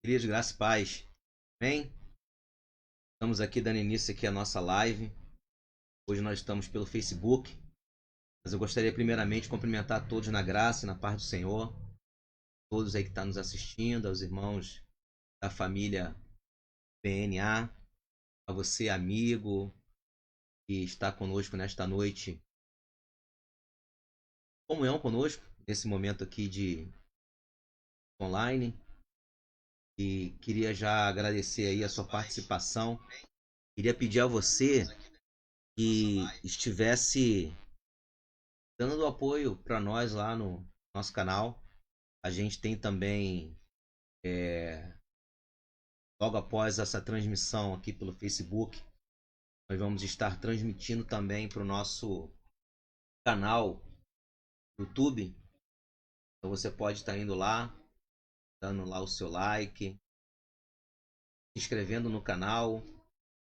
Queridos, graça e paz. Amém? Estamos aqui dando início aqui à nossa live. Hoje nós estamos pelo Facebook. Mas eu gostaria primeiramente de cumprimentar todos na graça e na paz do Senhor. Todos aí que estão nos assistindo, aos irmãos da família PNA, a você, amigo, que está conosco nesta noite. Comunhão conosco, nesse momento aqui de online. E queria já agradecer aí a sua participação. Queria pedir a você que estivesse dando apoio para nós lá no nosso canal. A gente tem também, logo após essa transmissão aqui pelo Facebook, nós vamos estar transmitindo também para o nosso canal YouTube. Então você pode estar indo lá, dando lá o seu like, se inscrevendo no canal,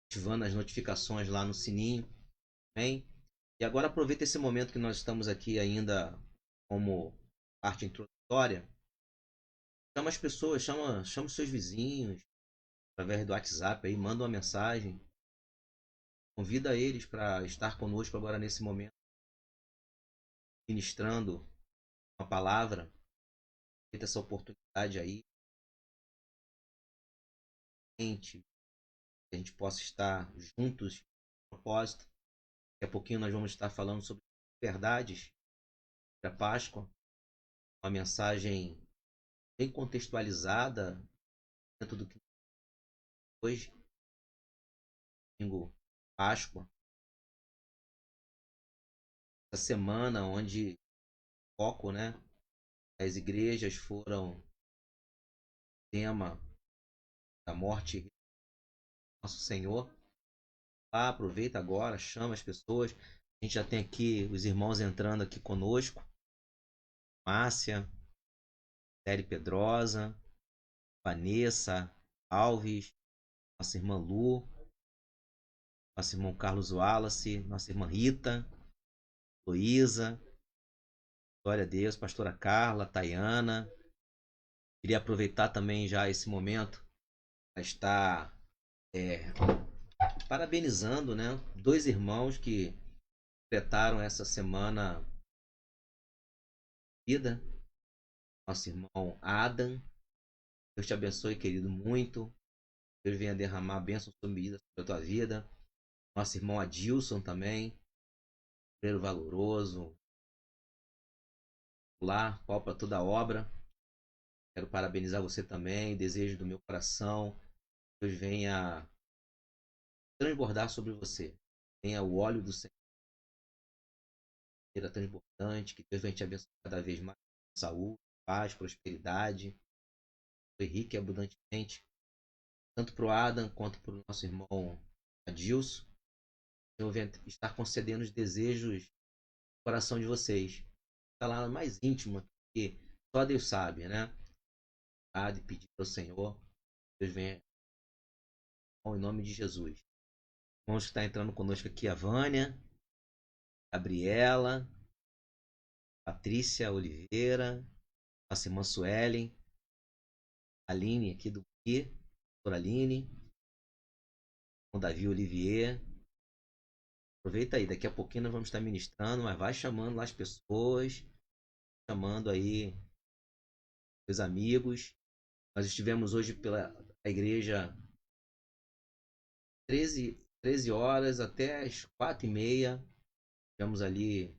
ativando as notificações lá no sininho, hein? E agora aproveita esse momento que nós estamos aqui ainda como parte introdutória. Chama as pessoas, chama os seus vizinhos, através do WhatsApp aí, manda uma mensagem, convida eles para estar conosco agora nesse momento, ministrando uma palavra, feita essa oportunidade aí, que a gente possa estar juntos, com propósito. Daqui a pouquinho nós vamos estar falando sobre verdades da Páscoa, uma mensagem bem contextualizada dentro do que hoje, domingo, Páscoa, essa semana onde o foco, né, as igrejas foram tema da morte do nosso Senhor. Aproveita agora, chama as pessoas. A gente já tem aqui os irmãos entrando aqui conosco. Márcia, Série Pedrosa, Vanessa, Alves, nossa irmã Lu, nosso irmão Carlos Wallace, nossa irmã Rita, Luísa, glória a Deus, pastora Carla, Tayana. Queria aproveitar também já esse momento para estar parabenizando, né, dois irmãos que completaram essa semana vida. Nosso irmão Adam, Deus te abençoe, querido, muito. Deus venha derramar bênçãos sobre a tua vida. Nosso irmão Adilson também, obreiro valoroso, lá, pau para toda a obra. Quero parabenizar você também. Desejo do meu coração que Deus venha transbordar sobre você. Venha o óleo do Senhor transbordante, que Deus venha te abençoar cada vez mais. Saúde, paz, prosperidade. Foi rico e abundantemente, tanto para o Adam quanto para o nosso irmão Adilson. Eu venho estar concedendo os desejos do coração de vocês. Está lá mais íntimo, que só Deus sabe, né? De pedir ao Senhor, Deus venha em nome de Jesus. Vamos estar entrando conosco aqui a Vânia, Gabriela, Patrícia Oliveira, nossa irmã Suelen, Aline aqui do Pi, doutora Aline, o Davi Olivier. Aproveita aí, daqui a pouquinho nós vamos estar ministrando, mas vai chamando lá as pessoas, chamando aí os amigos. Nós estivemos hoje pela igreja 13 horas até as 4h30. Estivemos ali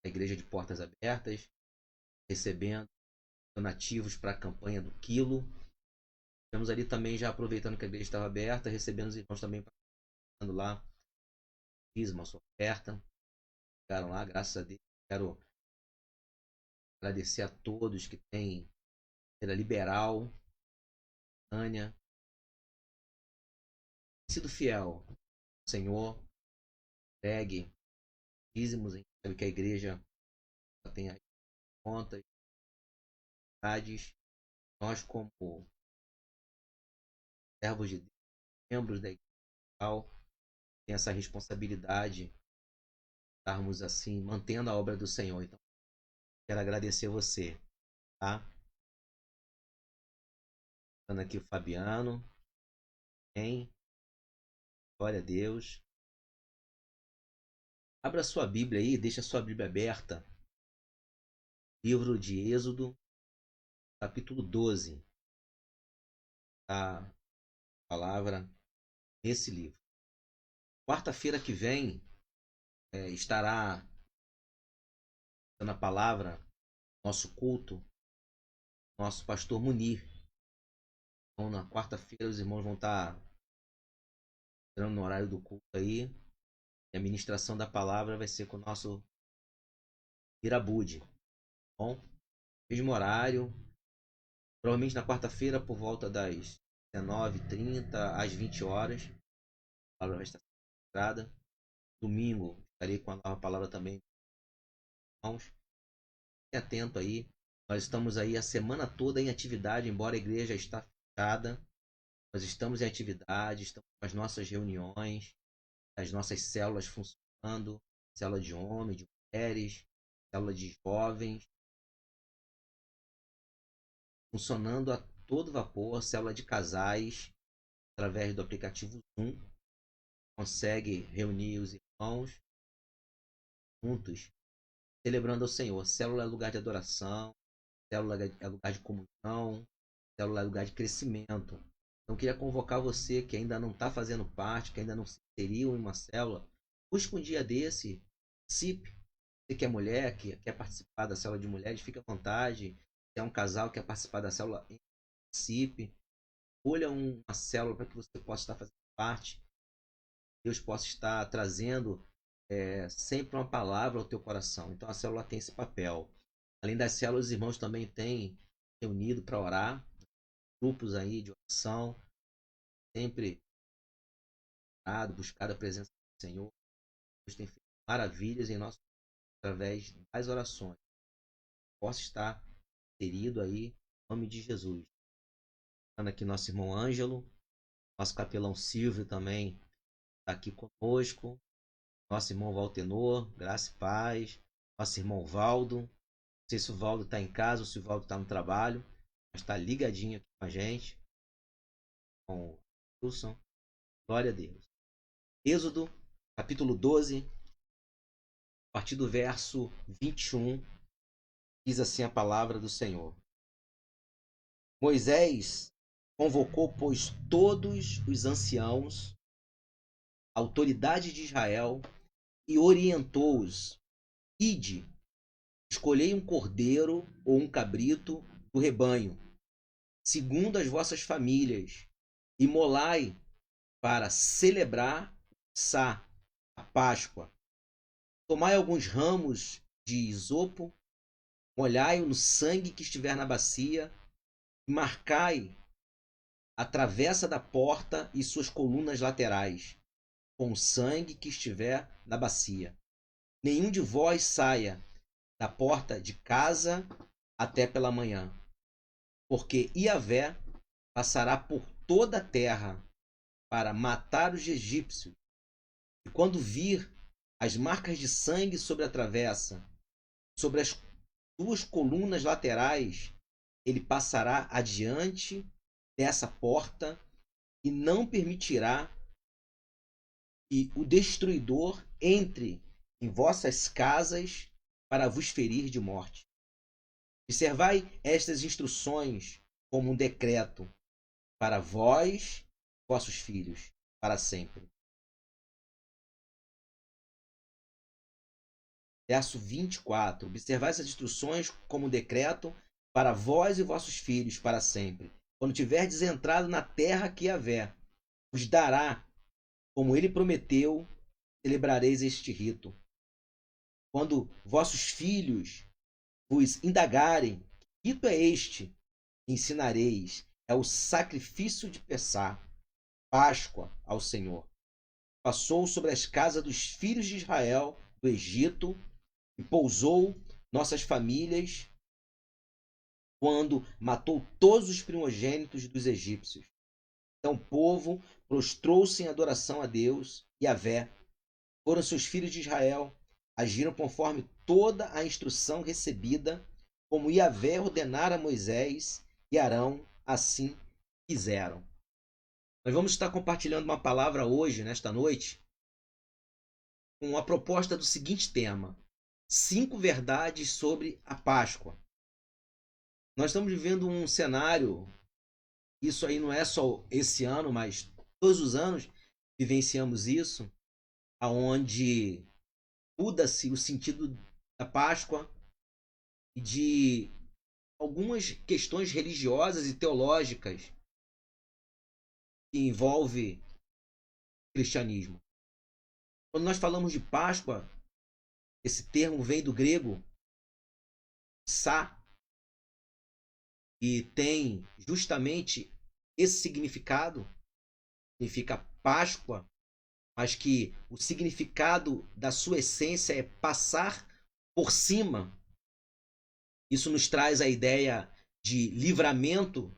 na igreja de portas abertas, recebendo donativos para a campanha do quilo. Estivemos ali também já aproveitando que a igreja estava aberta, recebendo os irmãos também participando lá. Fiz uma sua oferta. Ficaram lá, graças a Deus. Quero agradecer a todos que têm pela Liberal, Tânia, sido fiel ao Senhor, pegue dízimos, a gente sabe que a igreja tem as contas, nós como servos de Deus, membros da igreja, tem essa responsabilidade de estarmos assim, mantendo a obra do Senhor. Então, quero agradecer você, tá? Aqui o Fabiano. Amém. Glória a Deus. Abra sua Bíblia aí, deixa a sua Bíblia aberta. Livro de Êxodo, capítulo 12. A palavra nesse livro. Quarta-feira que vem estará na palavra, nosso culto, nosso pastor Munir. Então, na quarta-feira, os irmãos vão estar entrando no horário do culto aí. E a ministração da palavra vai ser com o nosso Irabude. Bom, mesmo horário. Provavelmente na quarta-feira, por volta das 19h30 às 20 horas. A palavra vai estar ministrada. Domingo, estarei com a nova palavra também. Irmãos, fique atento aí. Nós estamos aí a semana toda em atividade, embora a igreja está fechada. Nós estamos em atividade, estamos com as nossas reuniões, as nossas células funcionando, célula de homens, de mulheres, célula de jovens, funcionando a todo vapor, célula de casais, através do aplicativo Zoom, consegue reunir os irmãos juntos, celebrando ao Senhor. Célula é lugar de adoração, célula é lugar de comunhão, célula é lugar de crescimento. Então, queria convocar você que ainda não está fazendo parte, que ainda não se inseriu em uma célula, busque um dia desse, participe. Você que é mulher, que quer participar da célula de mulheres, fique à vontade. Se é um casal que quer participar da célula, participe. Escolha uma célula para que você possa estar fazendo parte. Deus possa estar trazendo sempre uma palavra ao teu coração. Então a célula tem esse papel. Além das células, os irmãos também têm reunido para orar. Grupos aí de oração. Sempre orado, buscado a presença do Senhor. Deus tem feito maravilhas em nosso através das orações. Possa estar inserido aí, em nome de Jesus. Aqui nosso irmão Ângelo, nosso capelão Silvio também está aqui conosco, nosso irmão Valtenor, graça e paz, nosso irmão Valdo, não sei se o Valdo está em casa ou se o Valdo está no trabalho, mas está ligadinho aqui com a gente, com o Wilson, glória a Deus. Êxodo, capítulo 12, a partir do verso 21, diz assim a palavra do Senhor. Moisés convocou, pois, todos os anciãos, autoridade de Israel, e orientou-os: ide, escolhei um cordeiro ou um cabrito do rebanho, segundo as vossas famílias, e molai para celebrar a Páscoa. Tomai alguns ramos de isopo, molhai-o no sangue que estiver na bacia, e marcai a travessa da porta e suas colunas laterais, com o sangue que estiver na bacia. Nenhum de vós saia da porta de casa até pela manhã, porque Iavé passará por toda a terra para matar os egípcios. E quando vir as marcas de sangue sobre a travessa, sobre as duas colunas laterais, ele passará adiante dessa porta e não permitirá que o destruidor entre em vossas casas para vos ferir de morte. Observai estas instruções como um decreto para vós, vossos filhos, para sempre. Verso 24. Observai essas instruções como um decreto para vós e vossos filhos, para sempre. Quando tiverdes entrado na terra que Yahvé vos dará, como ele prometeu, celebrareis este rito. Quando vossos filhos vos indagarem, que rito é este? Ensinareis, é o sacrifício de Pessá, Páscoa ao Senhor. Passou sobre as casas dos filhos de Israel do Egito e pousou nossas famílias quando matou todos os primogênitos dos egípcios. Então o povo prostrou-se em adoração a Deus, Yahvé. Foram seus filhos de Israel, agiram conforme toda a instrução recebida, como Yahvé ordenara a Moisés e Arão, assim quiseram. Nós vamos estar compartilhando uma palavra hoje, nesta noite, com a proposta do seguinte tema: 5 verdades sobre a Páscoa. Nós estamos vivendo um cenário, isso aí não é só esse ano, mas todos os anos vivenciamos isso, aonde muda-se o sentido da Páscoa e de algumas questões religiosas e teológicas que envolvem o cristianismo. Quando nós falamos de Páscoa, esse termo vem do grego sa, e tem justamente esse significado, significa Páscoa, mas que o significado da sua essência é passar por cima. Isso nos traz a ideia de livramento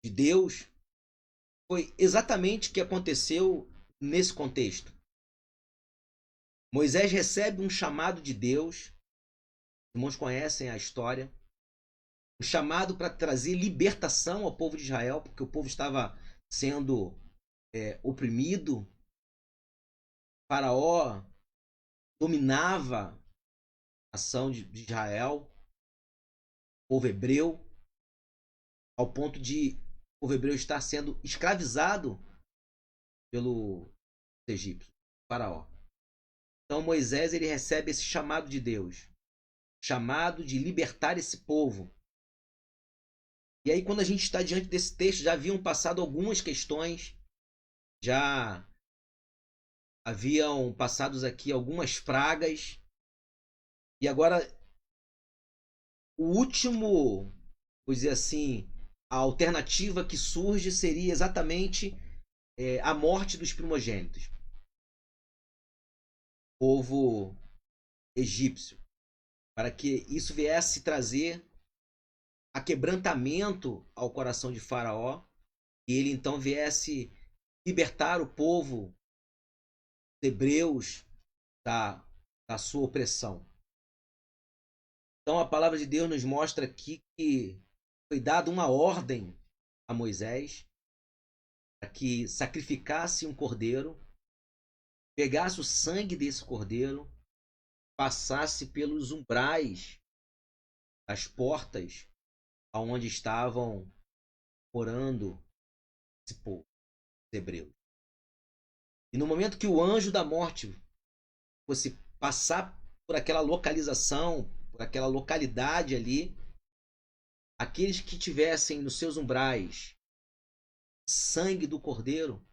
de Deus. Foi exatamente o que aconteceu nesse contexto. Moisés recebe um chamado de Deus, os irmãos conhecem a história, um chamado para trazer libertação ao povo de Israel, porque o povo estava sendo oprimido. Faraó dominava a nação de Israel, o povo hebreu, ao ponto de o povo hebreu estar sendo escravizado pelo egípcio, Faraó. Então Moisés ele recebe esse chamado de Deus, chamado de libertar esse povo. E aí quando a gente está diante desse texto, já haviam passado algumas questões, já haviam passado aqui algumas pragas, e agora o último, vou dizer assim, a alternativa que surge seria exatamente a morte dos primogênitos. Povo egípcio, para que isso viesse trazer aquebrantamento ao coração de Faraó, e ele então viesse libertar o povo hebreus da sua opressão. Então a palavra de Deus nos mostra aqui que foi dada uma ordem a Moisés para que sacrificasse um cordeiro, pegasse o sangue desse cordeiro, passasse pelos umbrais das portas aonde estavam morando esse povo, os hebreus. E no momento que o anjo da morte fosse passar por aquela localização, por aquela localidade ali, aqueles que tivessem nos seus umbrais sangue do cordeiro,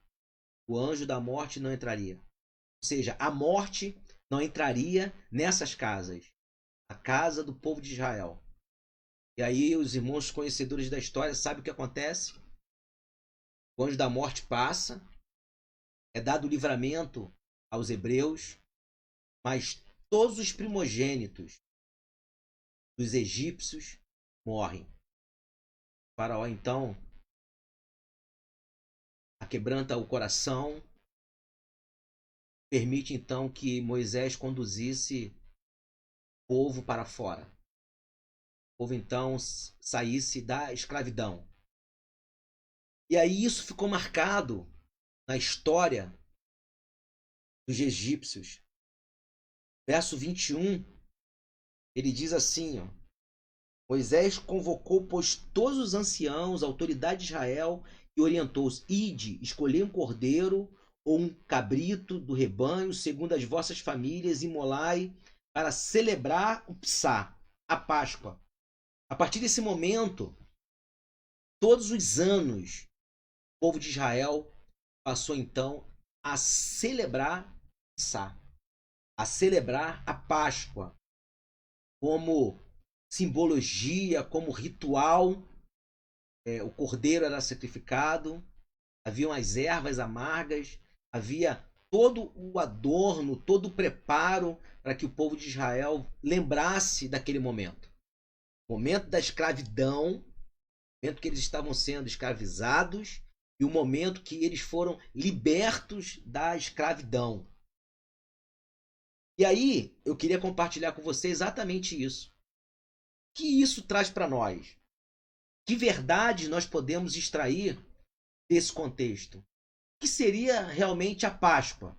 o anjo da morte não entraria. Ou seja, a morte não entraria nessas casas, a casa do povo de Israel. E aí os irmãos conhecedores da história sabem o que acontece. O anjo da morte passa, é dado livramento aos hebreus, mas todos os primogênitos dos egípcios morrem. O faraó então aquebranta o coração, permite então que Moisés conduzisse o povo para fora. O povo então saísse da escravidão. E aí isso ficou marcado na história dos egípcios. Verso 21, ele diz assim, ó: Moisés convocou, pois, todos os anciãos, a autoridade de Israel, e orientou-os: ide, escolhei um cordeiro ou um cabrito do rebanho, segundo as vossas famílias, imolai para celebrar o Psá, a Páscoa. A partir desse momento, todos os anos, o povo de Israel passou então a celebrar Psá, a celebrar a Páscoa, como simbologia, como ritual. O cordeiro era sacrificado, haviam as ervas amargas, havia todo o adorno, todo o preparo para que o povo de Israel lembrasse daquele momento. O momento da escravidão, o momento que eles estavam sendo escravizados e o momento que eles foram libertos da escravidão. E aí, eu queria compartilhar com você exatamente isso. O que isso traz para nós? Que verdades nós podemos extrair desse contexto. O que seria realmente a Páscoa?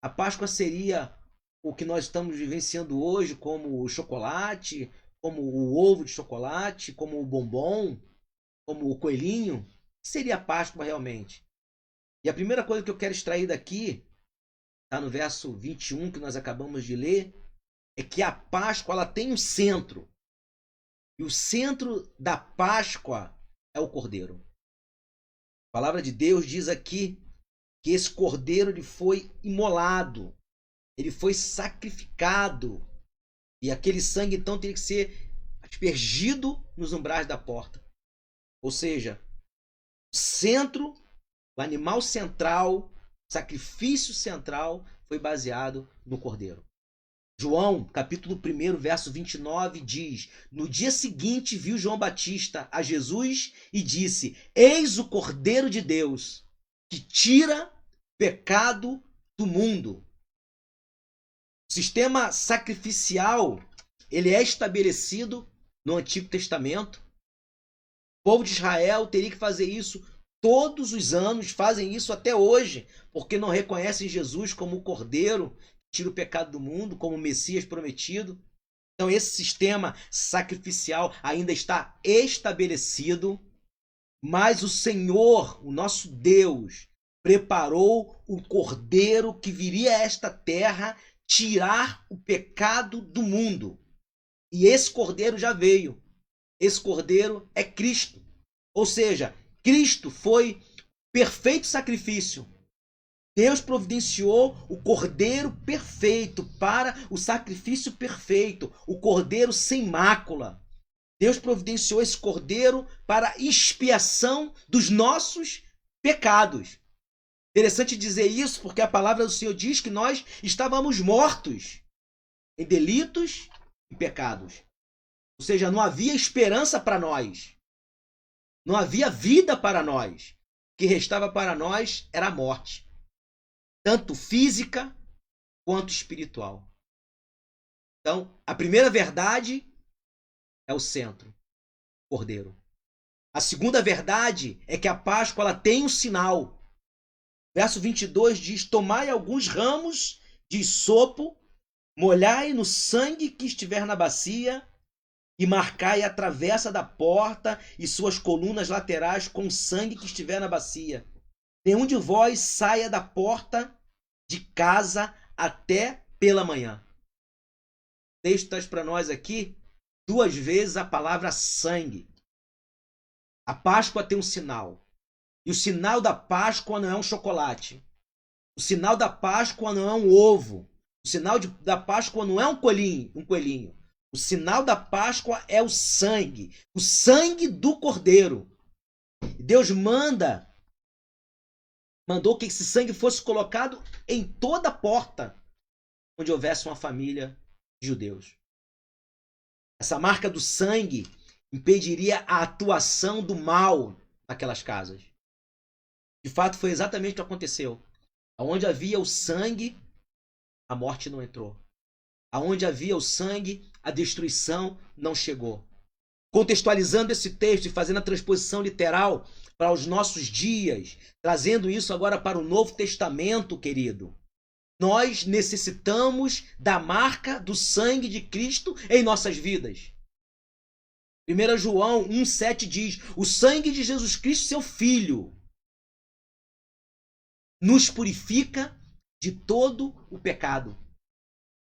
A Páscoa seria o que nós estamos vivenciando hoje, como o chocolate, como o ovo de chocolate, como o bombom, como o coelhinho? O que seria a Páscoa realmente? E a primeira coisa que eu quero extrair daqui, está no verso 21 que nós acabamos de ler, é que a Páscoa ela tem um centro. E o centro da Páscoa é o Cordeiro. A palavra de Deus diz aqui que esse Cordeiro ele foi imolado, ele foi sacrificado. E aquele sangue então teria que ser aspergido nos umbrais da porta. Ou seja, o centro, o animal central, o sacrifício central foi baseado no Cordeiro. João, capítulo 1, verso 29, diz: no dia seguinte viu João Batista a Jesus e disse: eis o Cordeiro de Deus, que tira o pecado do mundo. O sistema sacrificial, ele é estabelecido no Antigo Testamento. O povo de Israel teria que fazer isso todos os anos, fazem isso até hoje, porque não reconhecem Jesus como o Cordeiro tira o pecado do mundo, como o Messias prometido. Então esse sistema sacrificial ainda está estabelecido, mas o Senhor, o nosso Deus, preparou o Cordeiro que viria a esta terra tirar o pecado do mundo. E esse Cordeiro já veio. Esse Cordeiro é Cristo. Ou seja, Cristo foi perfeito sacrifício. Deus providenciou o Cordeiro perfeito para o sacrifício perfeito, o Cordeiro sem mácula. Deus providenciou esse Cordeiro para a expiação dos nossos pecados. Interessante dizer isso porque a palavra do Senhor diz que nós estávamos mortos em delitos e pecados. Ou seja, não havia esperança para nós. Não havia vida para nós. O que restava para nós era a morte. Tanto física quanto espiritual. Então, a primeira verdade é o centro, o Cordeiro. A segunda verdade é que a Páscoa ela tem um sinal. Verso 22 diz: tomai alguns ramos de isopo, molhai no sangue que estiver na bacia e marcai a travessa da porta e suas colunas laterais com o sangue que estiver na bacia. Nenhum de vós saia da porta de casa até pela manhã. O texto traz para nós aqui 2 vezes a palavra sangue. A Páscoa tem um sinal. E o sinal da Páscoa não é um chocolate. O sinal da Páscoa não é um ovo. O sinal da Páscoa não é um coelhinho. O sinal da Páscoa é o sangue do Cordeiro. Deus mandou que esse sangue fosse colocado em toda a porta onde houvesse uma família de judeus. Essa marca do sangue impediria a atuação do mal naquelas casas. De fato, foi exatamente o que aconteceu. Onde havia o sangue, a morte não entrou. Onde havia o sangue, a destruição não chegou. Contextualizando esse texto e fazendo a transposição literal para os nossos dias, trazendo isso agora para o Novo Testamento, querido. Nós necessitamos da marca do sangue de Cristo em nossas vidas. 1 João 1,7 diz: o sangue de Jesus Cristo, seu Filho, nos purifica de todo o pecado.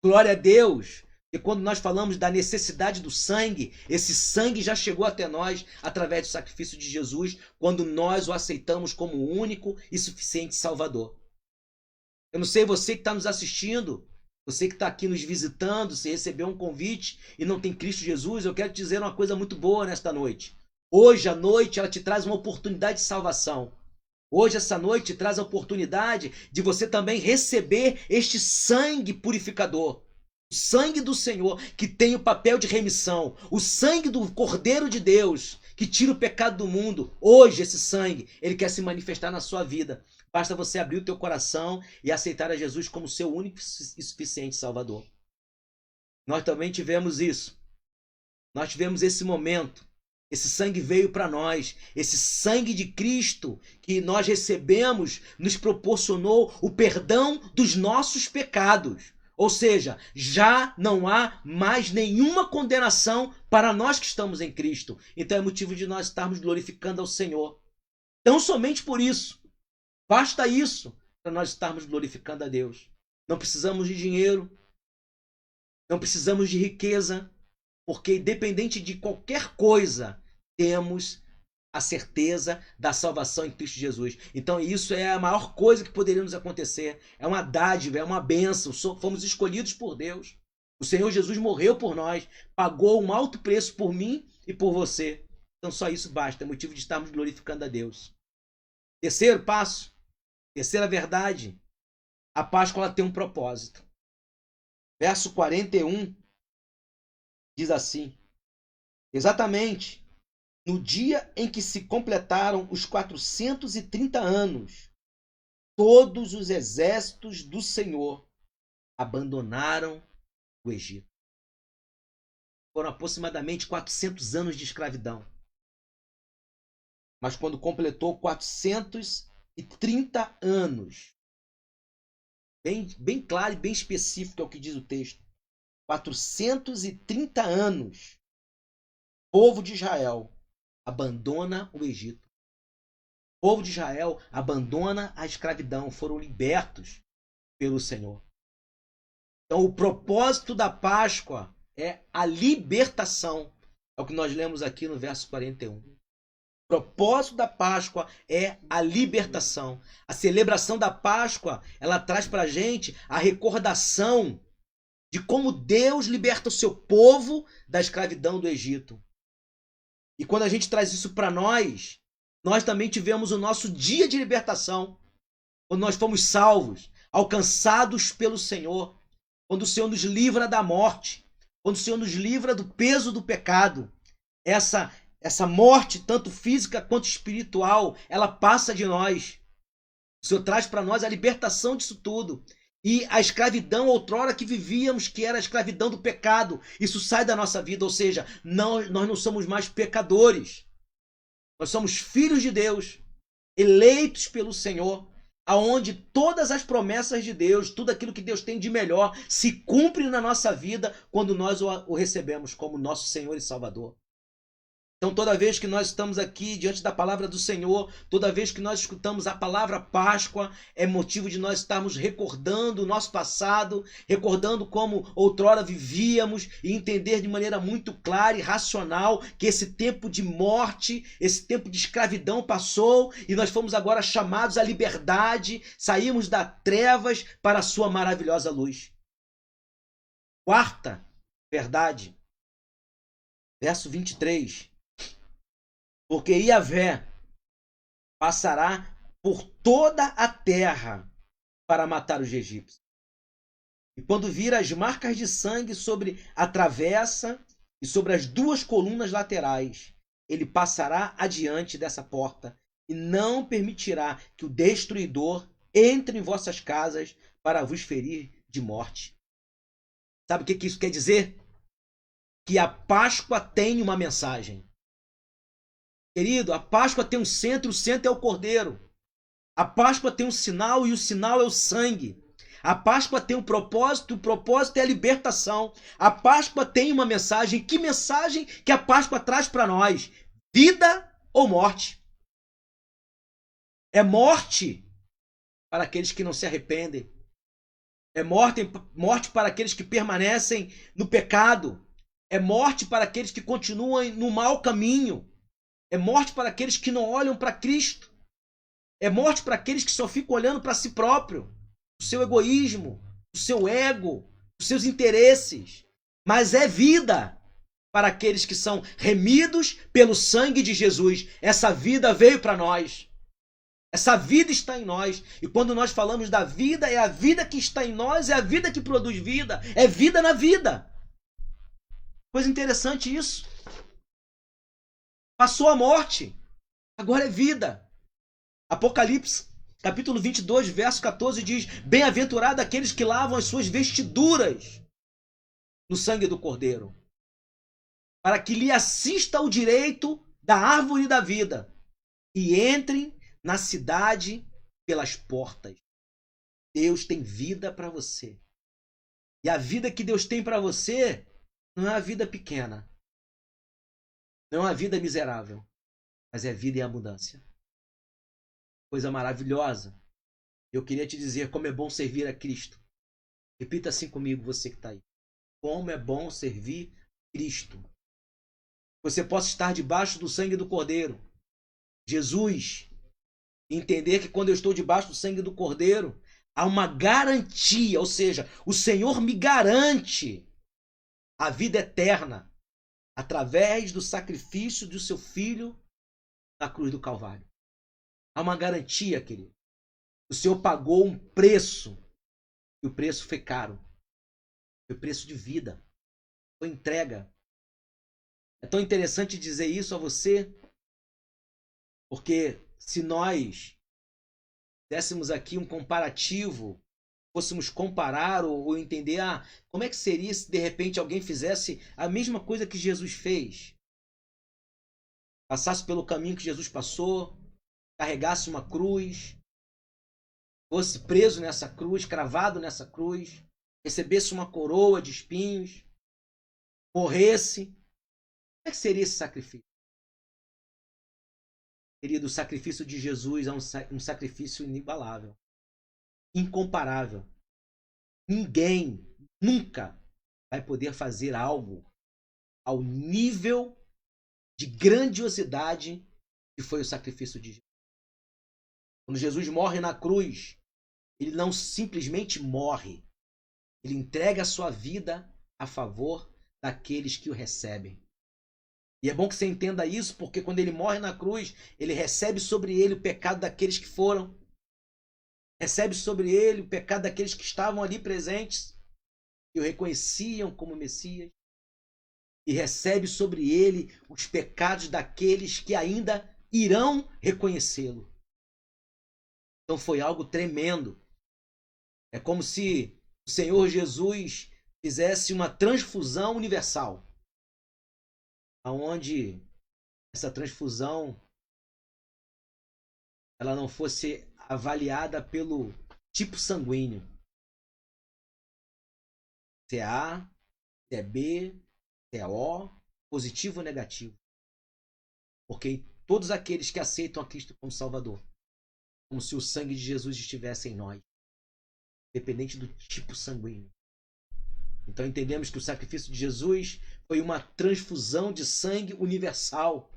Glória a Deus! E quando nós falamos da necessidade do sangue, esse sangue já chegou até nós através do sacrifício de Jesus, quando nós o aceitamos como o único e suficiente Salvador. Eu não sei você que está nos assistindo, você que está aqui nos visitando, se recebeu um convite e não tem Cristo Jesus, eu quero te dizer uma coisa muito boa nesta noite. Hoje à noite ela te traz uma oportunidade de salvação. Hoje, essa noite, traz a oportunidade de você também receber este sangue purificador. O sangue do Senhor, que tem o papel de remissão. O sangue do Cordeiro de Deus, que tira o pecado do mundo. Hoje, esse sangue, ele quer se manifestar na sua vida. Basta você abrir o teu coração e aceitar a Jesus como seu único e suficiente Salvador. Nós também tivemos isso. Nós tivemos esse momento Esse sangue veio para nós. Esse sangue de Cristo que nós recebemos nos proporcionou o perdão dos nossos pecados. Ou seja, já não há mais nenhuma condenação para nós que estamos em Cristo. Então é motivo de nós estarmos glorificando ao Senhor. Tão somente por isso. Basta isso para nós estarmos glorificando a Deus. Não precisamos de dinheiro. Não precisamos de riqueza. Porque independente de qualquer coisa, temos a certeza da salvação em Cristo Jesus. Então isso é a maior coisa que poderia nos acontecer. É uma dádiva, é uma bênção. Fomos escolhidos por Deus. O Senhor Jesus morreu por nós, pagou um alto preço por mim e por você. Então só isso basta, é motivo de estarmos glorificando a Deus. Terceiro passo, terceira verdade, a Páscoa ela tem um propósito. Verso 41 diz assim: exatamente no dia em que se completaram os 430 anos, todos os exércitos do Senhor abandonaram o Egito. Foram aproximadamente 400 anos de escravidão. Mas quando completou 430 anos, bem claro e bem específico é o que diz o texto, 430 anos, o povo de Israel abandona o Egito. O povo de Israel abandona a escravidão, foram libertos pelo Senhor. Então o propósito da Páscoa é a libertação. É o que nós lemos aqui no verso 41. O propósito da Páscoa é a libertação. A celebração da Páscoa, ela traz para a gente a recordação de como Deus liberta o seu povo da escravidão do Egito. E quando a gente traz isso para nós também tivemos o nosso dia de libertação, quando nós fomos salvos, alcançados pelo Senhor, quando o Senhor nos livra da morte, quando o Senhor nos livra do peso do pecado. Essa morte, tanto física quanto espiritual, ela passa de nós. O Senhor traz para nós a libertação disso tudo. E a escravidão outrora que vivíamos, que era a escravidão do pecado, isso sai da nossa vida, ou seja, nós não somos mais pecadores. Nós somos filhos de Deus, eleitos pelo Senhor, aonde todas as promessas de Deus, tudo aquilo que Deus tem de melhor, se cumpre na nossa vida quando nós o recebemos como nosso Senhor e Salvador. Então toda vez que nós estamos aqui diante da palavra do Senhor, toda vez que nós escutamos a palavra Páscoa, é motivo de nós estarmos recordando o nosso passado, recordando como outrora vivíamos e entender de maneira muito clara e racional que esse tempo de morte, esse tempo de escravidão passou e nós fomos agora chamados à liberdade, saímos das trevas para a sua maravilhosa luz. Quarta verdade, verso 23. Porque Yahvé passará por toda a terra para matar os egípcios. E quando vir as marcas de sangue sobre a travessa e sobre as duas colunas laterais, ele passará adiante dessa porta e não permitirá que o destruidor entre em vossas casas para vos ferir de morte. Sabe o que isso quer dizer? Que a Páscoa tem uma mensagem. Querido, a Páscoa tem um centro, o centro é o Cordeiro. A Páscoa tem um sinal e o sinal é o sangue. A Páscoa tem um propósito, o propósito é a libertação. A Páscoa tem uma mensagem. Que mensagem que a Páscoa traz para nós? Vida ou morte? É morte para aqueles que não se arrependem. É morte para aqueles que permanecem no pecado. É morte para aqueles que continuam no mau caminho. É morte para aqueles que não olham para Cristo. É morte para aqueles que só ficam olhando para si próprio, o seu egoísmo, o seu ego, os seus interesses. Mas é vida para aqueles que são remidos pelo sangue de Jesus. Essa vida veio para nós. Essa vida está em nós. E quando nós falamos da vida, é a vida que está em nós, é a vida que produz vida. É vida na vida. Coisa interessante isso. Passou a morte, agora é vida. Apocalipse, capítulo 22, verso 14 diz: bem-aventurado aqueles que lavam as suas vestiduras no sangue do Cordeiro. para que lhe assista o direito da árvore da vida e entrem na cidade pelas portas. Deus tem vida para você. E a vida que Deus tem para você não é uma vida pequena. Não é uma vida miserável. Mas é vida em abundância. Coisa maravilhosa. Eu queria te dizer como é bom servir a Cristo. Repita assim comigo, você que está aí. Como é bom servir Cristo. Você possa estar debaixo do sangue do Cordeiro. Jesus. Entender que quando eu estou debaixo do sangue do Cordeiro, há uma garantia, ou seja, o Senhor me garante a vida eterna através do sacrifício do seu Filho na cruz do Calvário. Há uma garantia, querido. O Senhor pagou um preço, e o preço foi caro. Foi preço de vida. Foi entrega. É tão interessante dizer isso a você, porque se nós dessemos aqui um comparativo, fôssemos comparar ou entender, como é que seria se de repente alguém fizesse a mesma coisa que Jesus fez? Passasse pelo caminho que Jesus passou, carregasse uma cruz, fosse preso nessa cruz, cravado nessa cruz, recebesse uma coroa de espinhos, morresse. Como é que seria esse sacrifício? Querido, o sacrifício de Jesus é um sacrifício inigualável, incomparável. Ninguém nunca vai poder fazer algo ao nível de grandiosidade que foi o sacrifício de Jesus. Quando Jesus morre na cruz, ele não simplesmente morre, ele entrega a sua vida a favor daqueles que o recebem. E é bom que você entenda isso, porque quando ele morre na cruz, ele recebe sobre ele o pecado daqueles que foram, recebe sobre ele o pecado daqueles que estavam ali presentes e o reconheciam como Messias, e recebe sobre ele os pecados daqueles que ainda irão reconhecê-lo. Então foi algo tremendo. É como se o Senhor Jesus fizesse uma transfusão universal, aonde essa transfusão ela não fosse avaliada pelo tipo sanguíneo. Se é A, se é B, se é O, positivo ou negativo. Porque todos aqueles que aceitam a Cristo como Salvador, como se o sangue de Jesus estivesse em nós, independente do tipo sanguíneo. Então entendemos que o sacrifício de Jesus foi uma transfusão de sangue universal.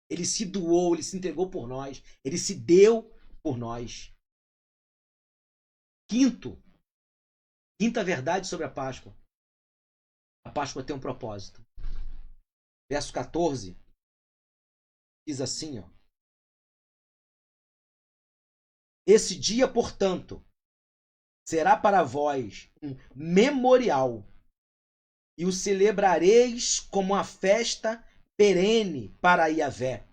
Ele se doou, ele se entregou por nós, ele se deu por nós. Quinta verdade sobre a Páscoa. A Páscoa tem um propósito. Verso 14 diz assim, ó: Esse dia, portanto, será para vós um memorial, e o celebrareis como uma festa perene para Yahvé.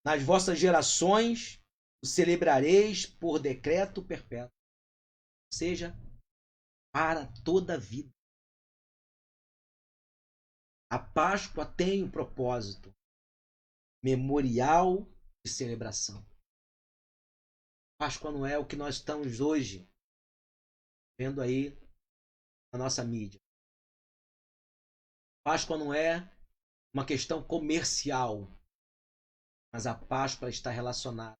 Nas vossas gerações o celebrareis por decreto perpétuo, ou seja, para toda a vida. A Páscoa tem um propósito, memorial de celebração. Páscoa não é o que nós estamos hoje vendo aí na nossa mídia. Páscoa não é uma questão comercial, mas a Páscoa está relacionada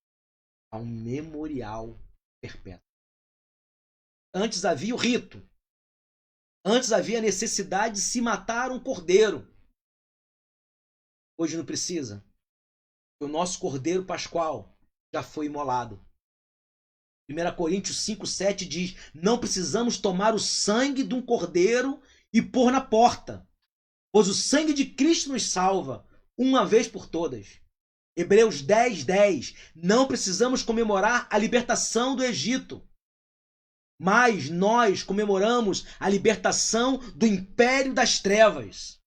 a um memorial perpétuo. Antes havia o rito. Antes havia a necessidade de se matar um cordeiro. Hoje não precisa. O nosso cordeiro pascual já foi imolado. 1 Coríntios 5,7 diz: não precisamos tomar o sangue de um cordeiro e pôr na porta, pois o sangue de Cristo nos salva, uma vez por todas. Hebreus 10:10. Não precisamos comemorar a libertação do Egito, mas nós comemoramos a libertação do império das trevas.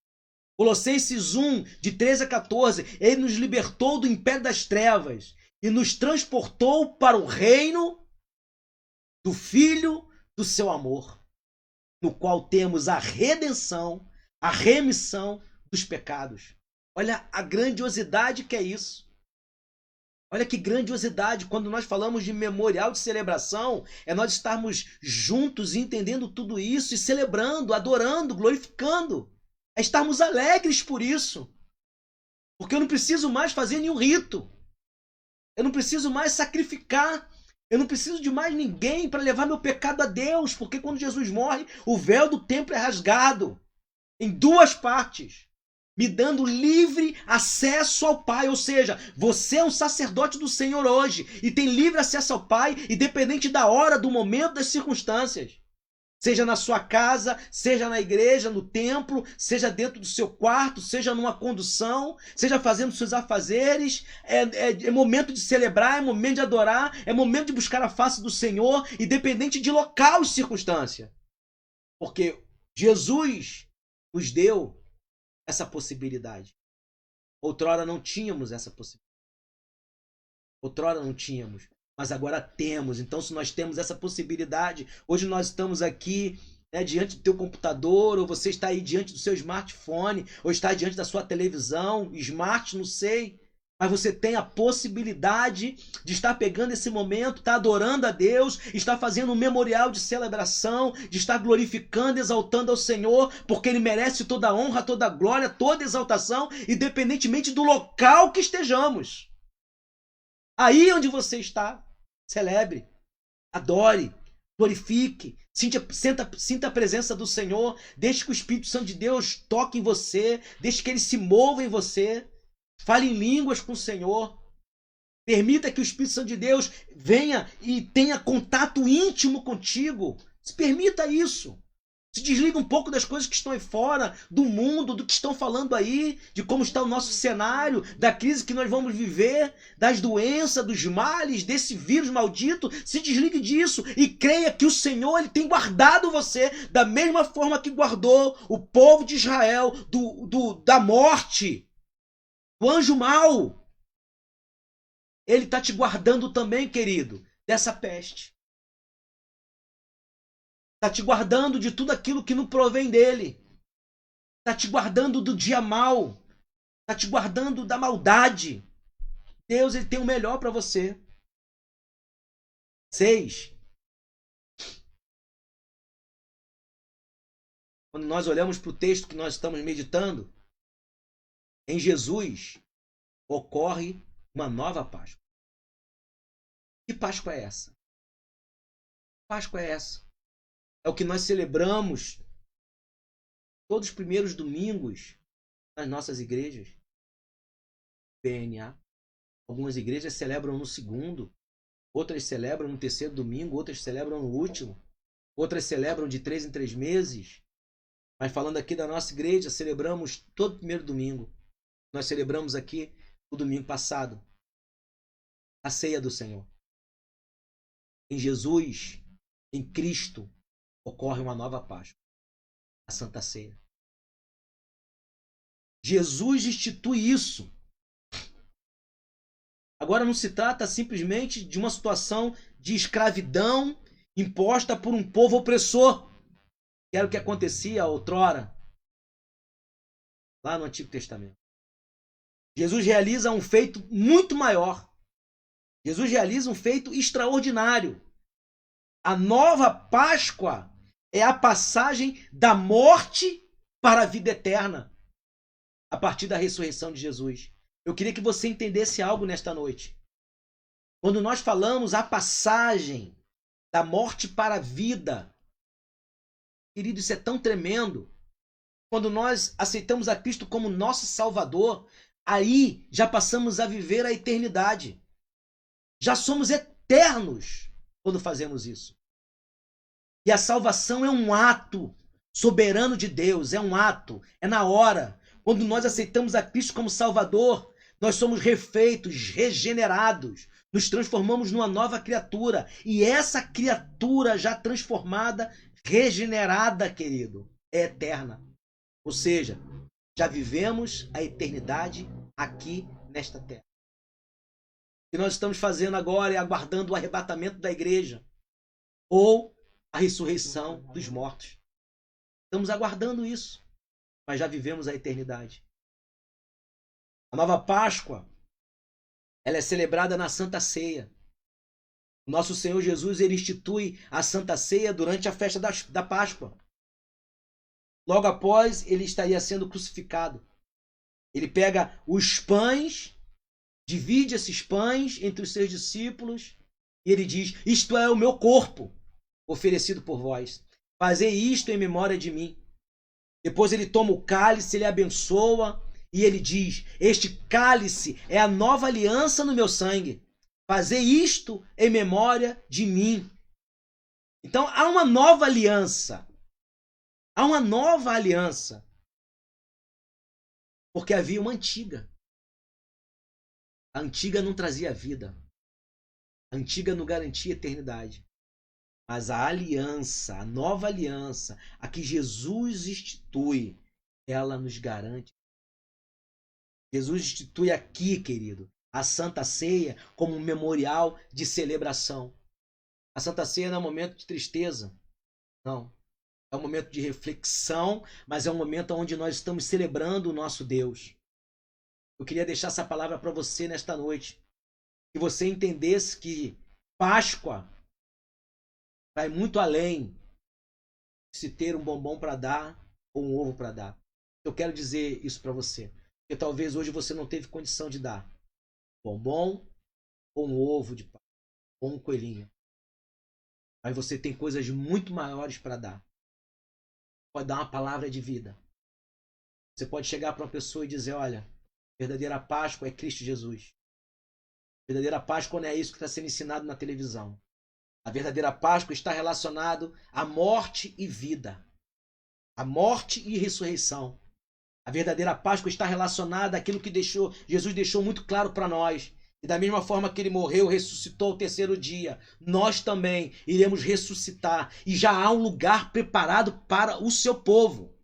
Colossenses 1, de 13 a 14. Ele nos libertou do império das trevas e nos transportou para o reino do Filho do seu amor, no qual temos a redenção, a remissão dos pecados. Olha a grandiosidade que é isso. Olha que grandiosidade, quando nós falamos de memorial de celebração, é nós estarmos juntos entendendo tudo isso e celebrando, adorando, glorificando. É estarmos alegres por isso. Porque eu não preciso mais fazer nenhum rito. Eu não preciso mais sacrificar. Eu não preciso de mais ninguém para levar meu pecado a Deus. Porque quando Jesus morre, o véu do templo é rasgado em duas partes, me dando livre acesso ao Pai. Ou seja, você é um sacerdote do Senhor hoje e tem livre acesso ao Pai, independente da hora, do momento, das circunstâncias. Seja na sua casa, seja na igreja, no templo, seja dentro do seu quarto, seja numa condução, seja fazendo seus afazeres. É momento de celebrar, é momento de adorar, é momento de buscar a face do Senhor, independente de local e circunstância. Porque Jesus nos deu essa possibilidade. Outrora não tínhamos essa possibilidade. Outrora não tínhamos, mas agora temos. Então, se nós temos essa possibilidade, hoje nós estamos aqui, né, diante do teu computador, ou você está aí diante do seu smartphone, ou está diante da sua televisão, smart, não sei. Mas você tem a possibilidade de estar pegando esse momento, estar adorando a Deus, estar fazendo um memorial de celebração, de estar glorificando, exaltando ao Senhor, porque Ele merece toda a honra, toda a glória, toda a exaltação, independentemente do local que estejamos. Aí onde você está, celebre, adore, glorifique, sinta a presença do Senhor, deixe que o Espírito Santo de Deus toque em você, deixe que Ele se mova em você. Fale em línguas com o Senhor. Permita que o Espírito Santo de Deus venha e tenha contato íntimo contigo. Se permita isso. Se desliga um pouco das coisas que estão aí fora, do mundo, do que estão falando aí, de como está o nosso cenário, da crise que nós vamos viver, das doenças, dos males, desse vírus maldito. Se desligue disso e creia que o Senhor, Ele tem guardado você da mesma forma que guardou o povo de Israel da morte. O anjo mau, ele está te guardando também, querido, dessa peste. Está te guardando de tudo aquilo que não provém dele. Está te guardando do dia mau. Está te guardando da maldade. Deus, ele tem o melhor para você. 6. Quando nós olhamos para o texto que nós estamos meditando, em Jesus ocorre uma nova Páscoa. Que Páscoa é essa? Que Páscoa é essa? É o que nós celebramos todos os primeiros domingos nas nossas igrejas. PNA. Algumas igrejas celebram no segundo, outras celebram no terceiro domingo, outras celebram no último, outras celebram de 3 em 3 meses. Mas falando aqui da nossa igreja, celebramos todo primeiro domingo. Nós celebramos aqui o domingo passado a ceia do Senhor. Em Jesus, em Cristo, ocorre uma nova Páscoa, a Santa Ceia. Jesus institui isso. Agora não se trata simplesmente de uma situação de escravidão imposta por um povo opressor, que era o que acontecia outrora, lá no Antigo Testamento. Jesus realiza um feito muito maior. Jesus realiza um feito extraordinário. A nova Páscoa é a passagem da morte para a vida eterna, a partir da ressurreição de Jesus. Eu queria que você entendesse algo nesta noite. Quando nós falamos a passagem da morte para a vida, querido, isso é tão tremendo. Quando nós aceitamos a Cristo como nosso Salvador, aí já passamos a viver a eternidade. Já somos eternos quando fazemos isso. E a salvação é um ato soberano de Deus, é um ato, é na hora. Quando nós aceitamos a Cristo como Salvador, nós somos refeitos, regenerados, nos transformamos numa nova criatura. E essa criatura já transformada, regenerada, querido, é eterna. Ou seja, já vivemos a eternidade aqui nesta terra. O que nós estamos fazendo agora é aguardando o arrebatamento da igreja ou a ressurreição dos mortos. Estamos aguardando isso. mas já vivemos a eternidade. A nova Páscoa, ela é celebrada na Santa Ceia. Nosso Senhor Jesus, ele institui a Santa Ceia durante a festa da Páscoa. Logo após, ele estaria sendo crucificado. Ele pega os pães, divide esses pães entre os seus discípulos e ele diz: isto é o meu corpo, oferecido por vós. Fazei isto em memória de mim. Depois ele toma o cálice, ele abençoa e ele diz: este cálice é a nova aliança no meu sangue. Fazei isto em memória de mim. Então há uma nova aliança. Há uma nova aliança. Porque havia uma antiga. A antiga não trazia vida. A antiga não garantia eternidade. Mas a aliança, a nova aliança, a que Jesus institui, ela nos garante. Jesus institui aqui, querido, a Santa Ceia como um memorial de celebração. A Santa Ceia não é um momento de tristeza. Não. É um momento de reflexão, mas é um momento onde nós estamos celebrando o nosso Deus. Eu queria deixar essa palavra para você nesta noite. Que você entendesse que Páscoa vai muito além de se ter um bombom para dar ou um ovo para dar. Eu quero dizer isso para você. Porque talvez hoje você não teve condição de dar bombom ou um ovo de Páscoa, ou um coelhinho. Mas você tem coisas muito maiores para dar. Pode dar uma palavra de vida. Você pode chegar para uma pessoa e dizer: olha, a verdadeira Páscoa é Cristo Jesus. A verdadeira Páscoa não é isso que está sendo ensinado na televisão. A verdadeira Páscoa está relacionado à morte e vida. A morte e ressurreição. A verdadeira Páscoa está relacionada àquilo que Jesus deixou muito claro para nós. E da mesma forma que ele morreu, ressuscitou ao terceiro dia, nós também iremos ressuscitar. E já há um lugar preparado para o seu povo.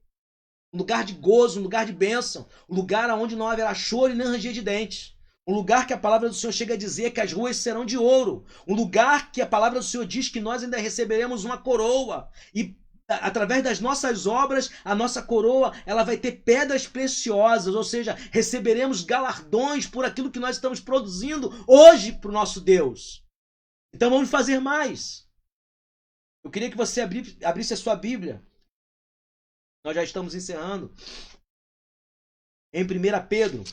Um lugar de gozo, um lugar de bênção. Um lugar onde não haverá choro e nem ranger de dentes. Um lugar que a palavra do Senhor chega a dizer que as ruas serão de ouro. Um lugar que a palavra do Senhor diz que nós ainda receberemos uma coroa. E através das nossas obras, a nossa coroa ela vai ter pedras preciosas. Ou seja, receberemos galardões por aquilo que nós estamos produzindo hoje para o nosso Deus. Então vamos fazer mais. Eu queria que você abrisse a sua Bíblia. Nós já estamos encerrando. Em 1 Pedro.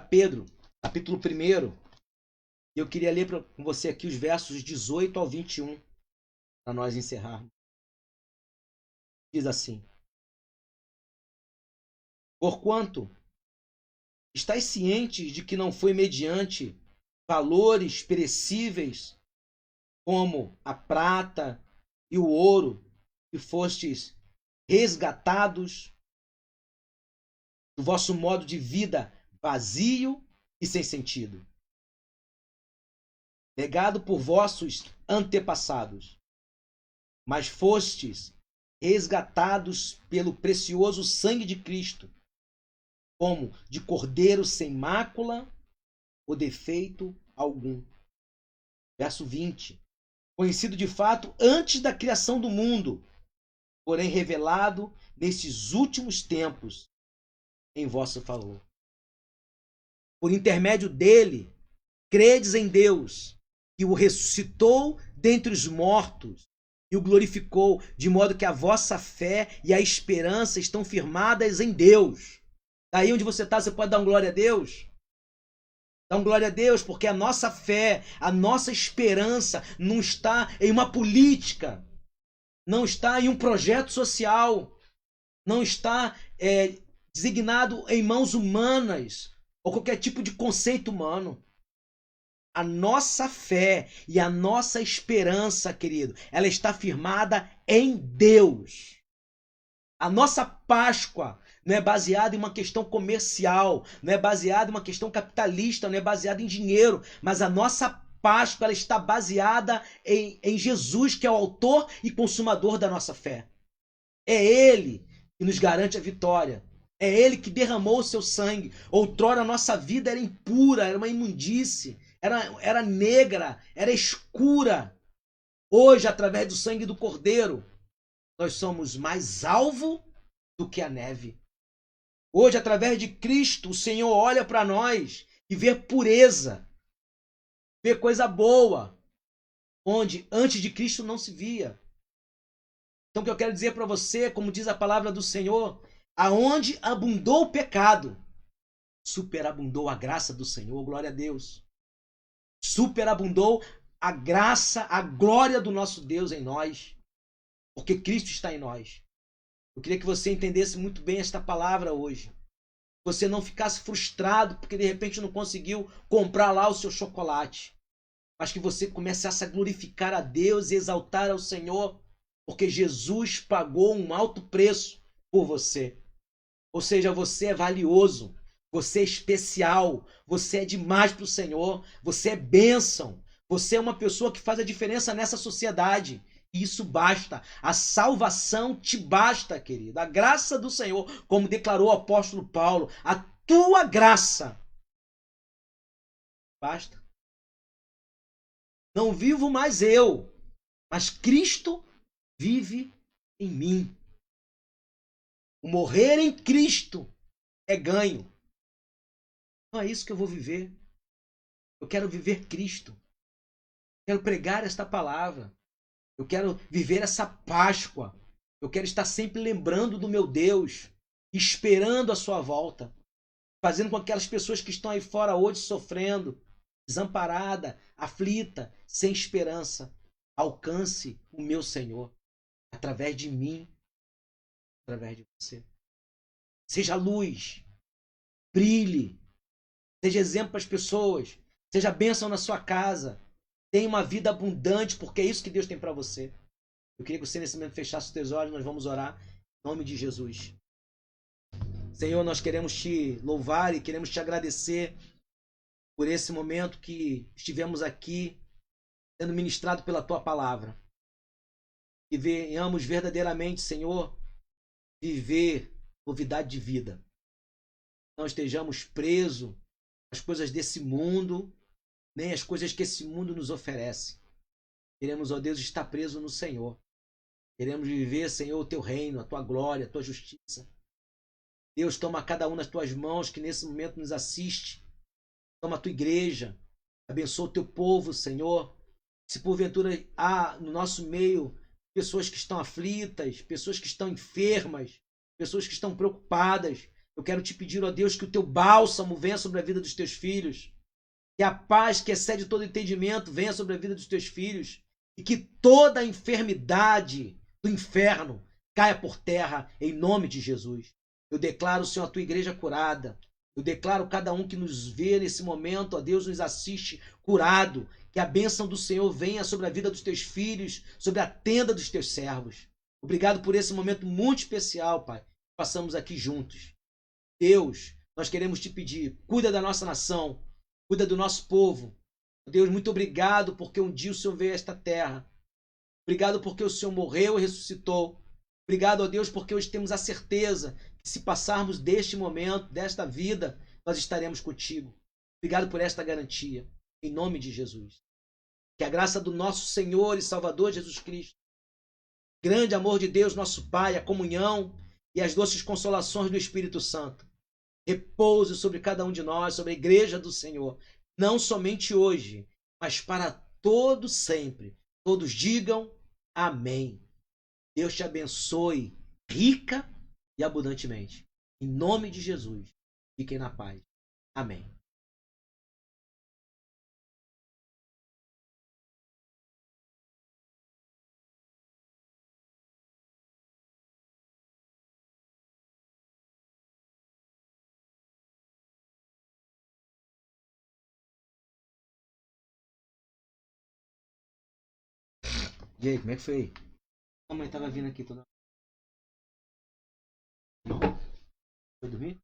Pedro, capítulo 1. Eu queria ler com você aqui os versos 18 ao 21, para nós encerrarmos. Diz assim: porquanto estáis cientes de que não foi mediante valores perecíveis, como a prata e o ouro, que fostes resgatados do vosso modo de vida vazio e sem sentido, legado por vossos antepassados, mas fostes resgatados pelo precioso sangue de Cristo, como de cordeiro sem mácula ou defeito algum. Verso 20. Conhecido de fato antes da criação do mundo, porém revelado nestes últimos tempos em vosso favor. Por intermédio dele, credes em Deus, que o ressuscitou dentre os mortos e o glorificou, de modo que a vossa fé e a esperança estão firmadas em Deus. Daí onde você está, você pode dar um glória a Deus? Dá um glória a Deus, porque a nossa fé, a nossa esperança não está em uma política, não está em um projeto social, não está designado em mãos humanas ou qualquer tipo de conceito humano. A nossa fé e a nossa esperança, querido, ela está firmada em Deus. A nossa Páscoa não é baseada em uma questão comercial, não é baseada em uma questão capitalista, não é baseada em dinheiro, mas a nossa Páscoa ela está baseada em Jesus, que é o autor e consumador da nossa fé. É Ele que nos garante a vitória. É Ele que derramou o seu sangue. Outrora a nossa vida era impura, era uma imundície, era negra, era escura. Hoje, através do sangue do Cordeiro, nós somos mais alvo do que a neve. Hoje, através de Cristo, o Senhor olha para nós e vê pureza, vê coisa boa, onde antes de Cristo não se via. Então, o que eu quero dizer para você, como diz a palavra do Senhor, aonde abundou o pecado, superabundou a graça do Senhor, glória a Deus. Superabundou a graça, a glória do nosso Deus em nós, porque Cristo está em nós. Eu queria que você entendesse muito bem esta palavra hoje. Você não ficasse frustrado porque de repente não conseguiu comprar lá o seu chocolate, mas que você começasse a glorificar a Deus e exaltar ao Senhor, porque Jesus pagou um alto preço por você. Ou seja, você é valioso, você é especial, você é demais para o Senhor, você é bênção, você é uma pessoa que faz a diferença nessa sociedade. E isso basta. A salvação te basta, querido. A graça do Senhor, como declarou o apóstolo Paulo, a tua graça basta. Não vivo mais eu, mas Cristo vive em mim. O morrer em Cristo é ganho. Não é isso que eu vou viver. Eu quero viver Cristo. Eu quero pregar esta palavra. Eu quero viver essa Páscoa. Eu quero estar sempre lembrando do meu Deus, esperando a sua volta, fazendo com que aquelas pessoas que estão aí fora hoje sofrendo, desamparada, aflita, sem esperança, alcance o meu Senhor através de mim, através de você. Seja luz, brilhe, seja exemplo para as pessoas, seja bênção na sua casa, tenha uma vida abundante, porque é isso que Deus tem para você. Eu queria que você nesse momento fechasse os teus olhos, nós vamos orar em nome de Jesus. Senhor, nós queremos te louvar e queremos te agradecer por esse momento que estivemos aqui sendo ministrado pela tua palavra. Que venhamos verdadeiramente, Senhor, viver novidade de vida. Não estejamos presos às coisas desse mundo, nem às coisas que esse mundo nos oferece. Queremos, ó Deus, estar preso no Senhor. Queremos viver, Senhor, o teu reino, a tua glória, a tua justiça. Deus, toma cada um nas tuas mãos que nesse momento nos assiste. Toma a tua igreja. Abençoa o teu povo, Senhor. Se porventura há no nosso meio pessoas que estão aflitas, pessoas que estão enfermas, pessoas que estão preocupadas, eu quero te pedir, ó Deus, que o teu bálsamo venha sobre a vida dos teus filhos. Que a paz que excede todo entendimento venha sobre a vida dos teus filhos. E que toda a enfermidade do inferno caia por terra em nome de Jesus. Eu declaro, Senhor, a tua igreja curada. Eu declaro cada um que nos vê nesse momento, ó Deus, nos assiste curado. Que a bênção do Senhor venha sobre a vida dos teus filhos, sobre a tenda dos teus servos. Obrigado por esse momento muito especial, Pai. Passamos aqui juntos. Deus, nós queremos te pedir, cuida da nossa nação, cuida do nosso povo. Deus, muito obrigado porque um dia o Senhor veio a esta terra. Obrigado porque o Senhor morreu e ressuscitou. Obrigado, ó Deus, porque hoje temos a certeza que se passarmos deste momento, desta vida, nós estaremos contigo. Obrigado por esta garantia. Em nome de Jesus. Que a graça do nosso Senhor e Salvador Jesus Cristo, grande amor de Deus, nosso Pai, a comunhão e as doces consolações do Espírito Santo repouse sobre cada um de nós, sobre a igreja do Senhor, não somente hoje, mas para todo sempre. Todos digam amém. Deus te abençoe rica e abundantemente. Em nome de Jesus, fiquem na paz. Amém. E aí, como é que foi? A mãe tava vindo aqui toda. Não? Foi dormir?